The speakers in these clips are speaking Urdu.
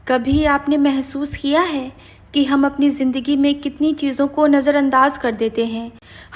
کبھی آپ نے محسوس کیا ہے کہ ہم اپنی زندگی میں کتنی چیزوں کو نظر انداز کر دیتے ہیں؟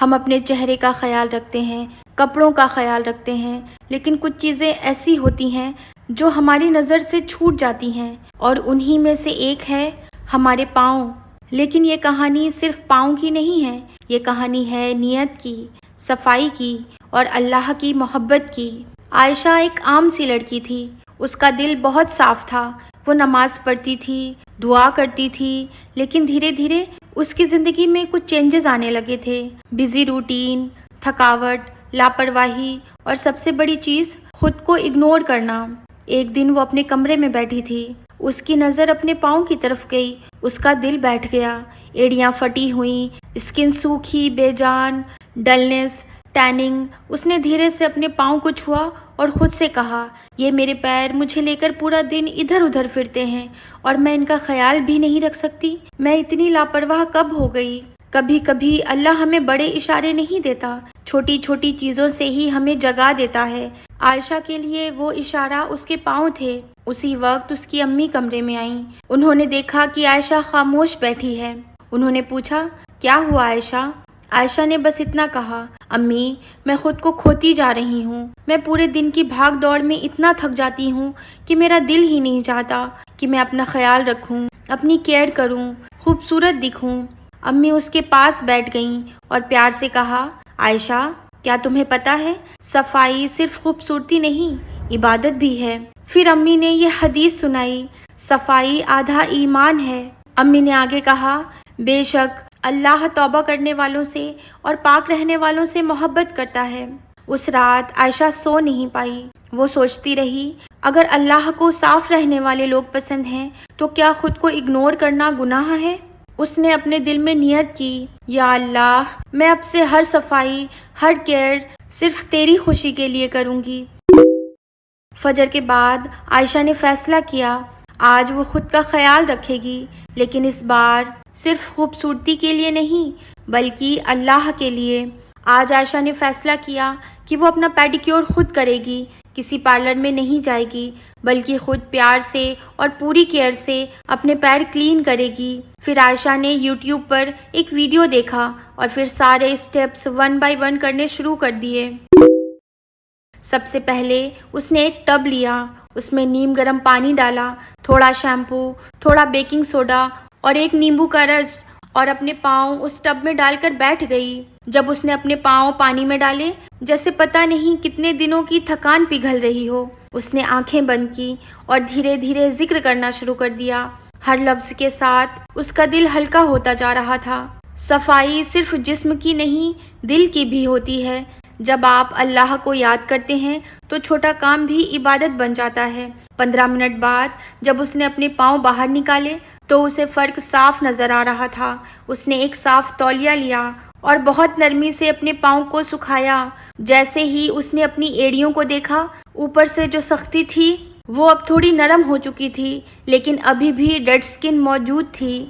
ہم اپنے چہرے کا خیال رکھتے ہیں، کپڑوں کا خیال رکھتے ہیں، لیکن کچھ چیزیں ایسی ہوتی ہیں جو ہماری نظر سے چھوٹ جاتی ہیں، اور انہی میں سے ایک ہے ہمارے پاؤں۔ لیکن یہ کہانی صرف پاؤں کی نہیں ہے، یہ کہانی ہے نیت کی، صفائی کی اور اللہ کی محبت کی۔ عائشہ ایک عام سی لڑکی تھی، اس کا دل بہت صاف تھا، وہ نماز پڑھتی تھی، دعا کرتی تھی، لیکن دھیرے دھیرے اس کی زندگی میں کچھ چینجز آنے لگے تھے۔ بزی روٹین، تھکاوٹ، لاپرواہی اور سب سے بڑی چیز خود کو اگنور کرنا۔ ایک دن وہ اپنے کمرے میں بیٹھی تھی، اس کی نظر اپنے پاؤں کی طرف گئی، اس کا دل بیٹھ گیا۔ ایڑیاں پھٹی ہوئیں، اسکن سوکھی، بے جان، ڈلنس، ٹیننگ۔ اس نے دھیرے سے اپنے پاؤں کو چھوا اور خود سے کہا، یہ میرے پیر مجھے لے کر پورا دن ادھر ادھر پھرتے ہیں اور میں ان کا خیال بھی نہیں رکھ سکتی۔ میں اتنی لاپرواہ کب ہو گئی؟ کبھی کبھی اللہ ہمیں بڑے اشارے نہیں دیتا، چھوٹی چھوٹی چیزوں سے ہی ہمیں جگا دیتا ہے۔ عائشہ کے لیے وہ اشارہ اس کے پاؤں تھے۔ اسی وقت اس کی امی کمرے میں آئیں۔ انہوں نے دیکھا کہ عائشہ خاموش بیٹھی ہے۔ انہوں نے پوچھا، کیا ہوا عائشہ؟ عائشہ نے بس اتنا کہا، امی، میں خود کو کھوتی جا رہی ہوں۔ میں پورے دن کی بھاگ دوڑ میں اتنا تھک جاتی ہوں کہ میرا دل ہی نہیں چاہتا کہ میں اپنا خیال رکھوں، اپنی کیئر کروں، خوبصورت دکھوں۔ امی اس کے پاس بیٹھ گئیں اور پیار سے کہا، عائشہ، کیا تمہیں پتہ ہے، صفائی صرف خوبصورتی نہیں، عبادت بھی ہے۔ پھر امی نے یہ حدیث سنائی، صفائی آدھا ایمان ہے۔ امی نے آگے کہا، بے شک اللہ توبہ کرنے والوں سے اور پاک رہنے والوں سے محبت کرتا ہے۔ اس رات عائشہ سو نہیں پائی۔ وہ سوچتی رہی، اگر اللہ کو صاف رہنے والے لوگ پسند ہیں تو کیا خود کو اگنور کرنا گناہ ہے؟ اس نے اپنے دل میں نیت کی، یا اللہ، میں اب سے ہر صفائی، ہر کیئر صرف تیری خوشی کے لیے کروں گی۔ فجر کے بعد عائشہ نے فیصلہ کیا، آج وہ خود کا خیال رکھے گی، لیکن اس بار صرف خوبصورتی کے لیے نہیں بلکہ اللہ کے لیے۔ آج عائشہ نے فیصلہ کیا کہ وہ اپنا پیڈیکیور خود کرے گی، کسی پارلر میں نہیں جائے گی، بلکہ خود پیار سے اور پوری کیئر سے اپنے پیر کلین کرے گی۔ پھر عائشہ نے یوٹیوب پر ایک ویڈیو دیکھا اور پھر سارے اسٹیپس 1 بائی 1 کرنے شروع کر دیے۔ سب سے پہلے اس نے ایک ٹب لیا، اس میں نیم گرم پانی ڈالا، تھوڑا شیمپو، تھوڑا بیکنگ سوڈا اور ایک نیمبو کا رس، اور اپنے پاؤں اس ٹب میں ڈال کر بیٹھ گئی۔ جب اس نے اپنے پاؤں پانی میں ڈالے، جیسے پتہ نہیں کتنے دنوں کی تھکان پگھل رہی ہو، اس نے آنکھیں بند کی اور دھیرے دھیرے ذکر کرنا شروع کر دیا۔ ہر لفظ کے ساتھ اس کا دل ہلکا ہوتا جا رہا تھا۔ صفائی صرف جسم کی نہیں، دل کی بھی ہوتی ہے۔ جب آپ اللہ کو یاد کرتے ہیں تو چھوٹا کام بھی عبادت بن جاتا ہے۔ 15 منٹ بعد جب اس نے اپنے پاؤں باہر نکالے تو اسے فرق صاف نظر آ رہا تھا۔ اس نے ایک صاف تولیہ لیا اور بہت نرمی سے اپنے پاؤں کو سکھایا۔ جیسے ہی اس نے اپنی ایڑیوں کو دیکھا، اوپر سے جو سختی تھی وہ اب تھوڑی نرم ہو چکی تھی، لیکن ابھی بھی ڈیڈ سکن موجود تھی۔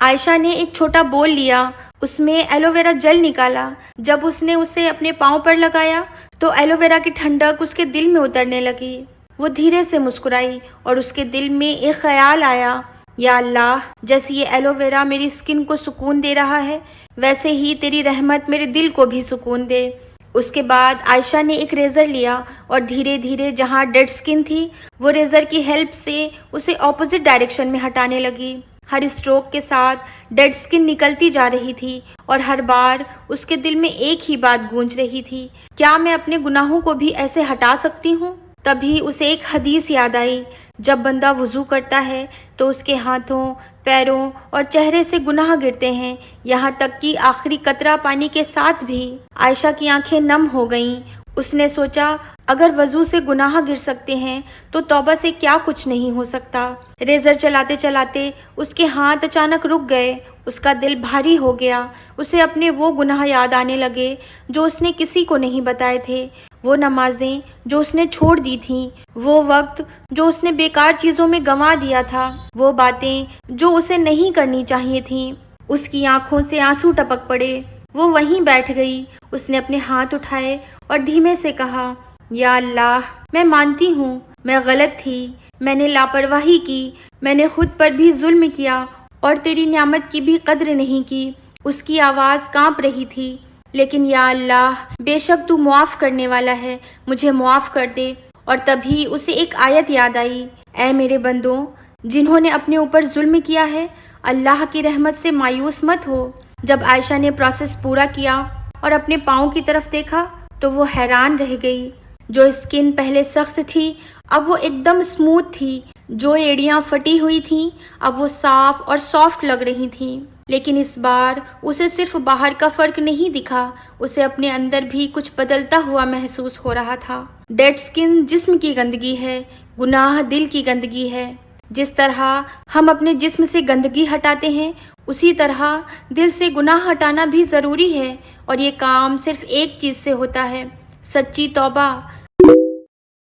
عائشہ نے ایک چھوٹا بول لیا، اس میں ایلو ویرا جیل نکالا۔ جب اس نے اسے اپنے پاؤں پر لگایا تو ایلو ویرا کی ٹھنڈک اس کے دل میں اترنے لگی۔ وہ دھیرے سے مسکرائی اور اس کے دل میں ایک خیال آیا، یا اللہ، جیسے یہ ایلو ویرا میری سکن کو سکون دے رہا ہے، ویسے ہی تیری رحمت میرے دل کو بھی سکون دے۔ اس کے بعد عائشہ نے ایک ریزر لیا اور دھیرے دھیرے جہاں ڈیڈ سکن تھی وہ ریزر کی ہیلپ سے اسے اپوزٹ ڈائریکشن میں ہٹانے لگی۔ ہر اسٹروک کے ساتھ ڈیڈ سکن نکلتی جا رہی تھی اور ہر بار اس کے دل میں ایک ہی بات گونج رہی تھی، کیا میں اپنے گناہوں کو بھی ایسے ہٹا سکتی ہوں؟ تبھی اسے ایک حدیث یاد آئی، جب بندہ وضو کرتا ہے تو اس کے ہاتھوں، پیروں اور چہرے سے گناہ گرتے ہیں، یہاں تک کہ آخری قطرہ پانی کے ساتھ بھی۔ عائشہ کی آنکھیں نم ہو گئیں۔ اس نے سوچا، اگر وضو سے گناہ گر سکتے ہیں تو توبہ سے کیا کچھ نہیں ہو سکتا۔ ریزر چلاتے چلاتے اس کے ہاتھ اچانک رک گئے، اس کا دل بھاری ہو گیا۔ اسے اپنے وہ گناہ یاد آنے لگے جو اس نے کسی کو نہیں بتائے تھے، وہ نمازیں جو اس نے چھوڑ دی تھیں، وہ وقت جو اس نے بیکار چیزوں میں گنوا دیا تھا، وہ باتیں جو اسے نہیں کرنی چاہیے تھیں۔ اس کی آنکھوں سے آنسو ٹپک پڑے۔ وہ وہیں بیٹھ گئی۔ اس نے اپنے ہاتھ اٹھائے اور دھیمے سے کہا، یا اللہ، میں مانتی ہوں میں غلط تھی، میں نے لاپرواہی کی، میں نے خود پر بھی ظلم کیا اور تیری نعمت کی بھی قدر نہیں کی۔ اس کی آواز کانپ رہی تھی، لیکن یا اللہ، بے شک تو معاف کرنے والا ہے، مجھے معاف کر دے۔ اور تبھی اسے ایک آیت یاد آئی، اے میرے بندوں، جنہوں نے اپنے اوپر ظلم کیا ہے، اللہ کی رحمت سے مایوس مت ہو۔ جب عائشہ نے پروسیس پورا کیا اور اپنے پاؤں کی طرف دیکھا تو وہ حیران رہ گئی۔ جو اسکن پہلے سخت تھی اب وہ ایک دم اسموتھ تھی، جو ایڑیاں پھٹی ہوئی تھیں اب وہ صاف اور سافٹ لگ رہی تھیں۔ لیکن اس بار اسے صرف باہر کا فرق نہیں دکھا، اسے اپنے اندر بھی کچھ بدلتا ہوا محسوس ہو رہا تھا۔ ڈیڈ اسکن جسم کی گندگی ہے، گناہ دل کی گندگی ہے۔ جس طرح ہم اپنے جسم سے گندگی ہٹاتے ہیں، اسی طرح دل سے گناہ ہٹانا بھی ضروری ہے، اور یہ کام صرف ایک چیز سے ہوتا ہے، سچی توبہ۔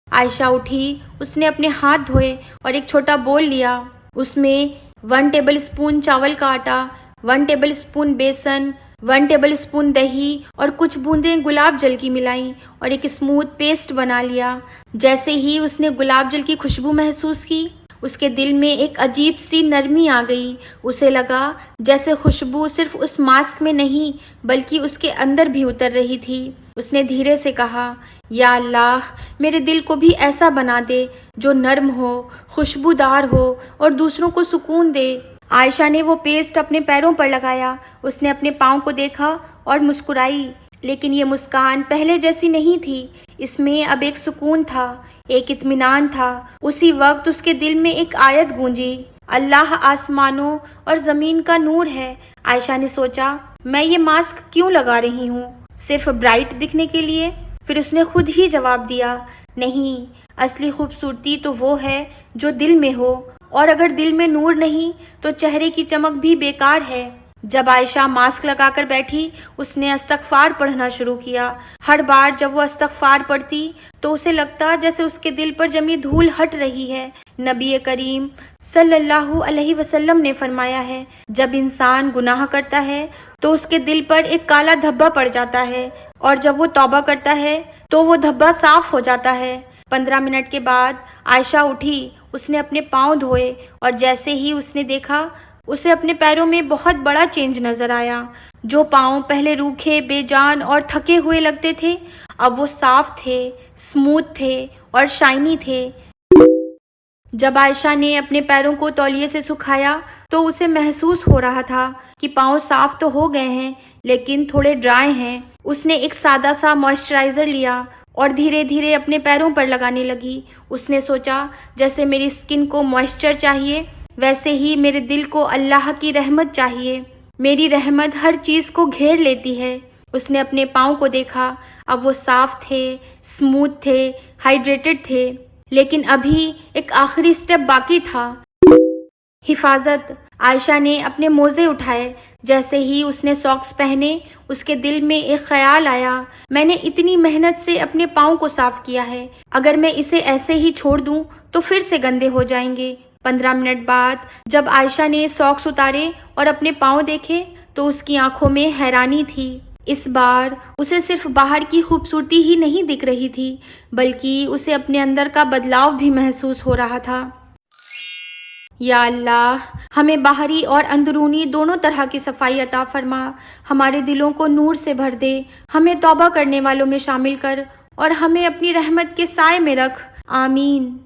عائشہ اٹھی، اس نے اپنے ہاتھ دھوئے اور ایک چھوٹا بول لیا۔ اس میں 1 ٹیبل اسپون چاول کا آٹا، 1 ٹیبل اسپون بیسن، 1 ٹیبل اسپون دہی اور کچھ بوندیں گلاب جل کی ملائیں اور ایک اسموتھ پیسٹ بنا لیا۔ جیسے ہی اس نے گلاب جل کی خوشبو محسوس کی، اس کے دل میں ایک عجیب سی نرمی آ گئی۔ اسے لگا جیسے خوشبو صرف اس ماسک میں نہیں بلکہ اس کے اندر بھی اتر رہی تھی۔ اس نے دھیرے سے کہا، یا اللہ، میرے دل کو بھی ایسا بنا دے جو نرم ہو، خوشبودار ہو اور دوسروں کو سکون دے۔ عائشہ نے وہ پیسٹ اپنے پیروں پر لگایا، اس نے اپنے پاؤں کو دیکھا اور مسکرائی، لیکن یہ مسکان پہلے جیسی نہیں تھی۔ اس میں اب ایک سکون تھا، ایک اطمینان تھا۔ اسی وقت اس کے دل میں ایک آیت گونجی، اللہ آسمانوں اور زمین کا نور ہے۔ عائشہ نے سوچا، میں یہ ماسک کیوں لگا رہی ہوں؟ صرف برائٹ دکھنے کے لیے؟ پھر اس نے خود ہی جواب دیا، نہیں، اصلی خوبصورتی تو وہ ہے جو دل میں ہو، اور اگر دل میں نور نہیں تو چہرے کی چمک بھی بیکار ہے۔ جب عائشہ ماسک لگا کر بیٹھی، اس نے استغفار پڑھنا شروع کیا۔ ہر بار جب وہ استغفار پڑھتی تو اسے لگتا جیسے اس کے دل پر جمی دھول ہٹ رہی ہے۔ نبی کریم صلی اللہ علیہ وسلم نے فرمایا ہے، جب انسان گناہ کرتا ہے تو اس کے دل پر ایک کالا دھبا پڑ جاتا ہے، اور جب وہ توبہ کرتا ہے تو وہ دھبا صاف ہو جاتا ہے۔ 15 منٹ کے بعد عائشہ اٹھی، اس نے اپنے پاؤں دھوئے، اور جیسے ہی اس نے دیکھا، اسے اپنے پیروں میں بہت بڑا چینج نظر آیا۔ جو پاؤں پہلے روکھے، بے جان اور تھکے ہوئے لگتے تھے، اب وہ صاف تھے، اسموتھ تھے اور شائنی تھے۔ جب عائشہ نے اپنے پیروں کو تولیے سے سکھایا تو اسے محسوس ہو رہا تھا کہ پاؤں صاف تو ہو گئے ہیں لیکن تھوڑے ڈرائی ہیں۔ اس نے ایک سادہ سا موئسچرائزر لیا اور دھیرے دھیرے اپنے پیروں پر لگانے لگی۔ اس نے سوچا، جیسے میری اسکن کو موئسچر چاہیے ویسے ہی میرے دل کو اللہ کی رحمت چاہیے۔ میری رحمت ہر چیز کو گھیر لیتی ہے۔ اس نے اپنے پاؤں کو دیکھا، اب وہ صاف تھے، اسموتھ تھے، ہائیڈریٹڈ تھے، لیکن ابھی ایک آخری سٹیپ باقی تھا، حفاظت۔ عائشہ نے اپنے موزے اٹھائے۔ جیسے ہی اس نے ساکس پہنے، اس کے دل میں ایک خیال آیا، میں نے اتنی محنت سے اپنے پاؤں کو صاف کیا ہے، اگر میں اسے ایسے ہی چھوڑ دوں تو پھر سے گندے ہو جائیں گے۔ 15 منٹ بعد جب عائشہ نے ساکس اتارے اور اپنے پاؤں دیکھے تو اس کی آنکھوں میں حیرانی تھی۔ اس بار اسے صرف باہر کی خوبصورتی ہی نہیں دکھ رہی تھی بلکہ اسے اپنے اندر کا بدلاؤ بھی محسوس ہو رہا تھا۔ یا اللہ، ہمیں باہری اور اندرونی دونوں طرح کی صفائی عطا فرما، ہمارے دلوں کو نور سے بھر دے، ہمیں توبہ کرنے والوں میں شامل کر اور ہمیں اپنی رحمت کے سائے میں رکھ، آمین۔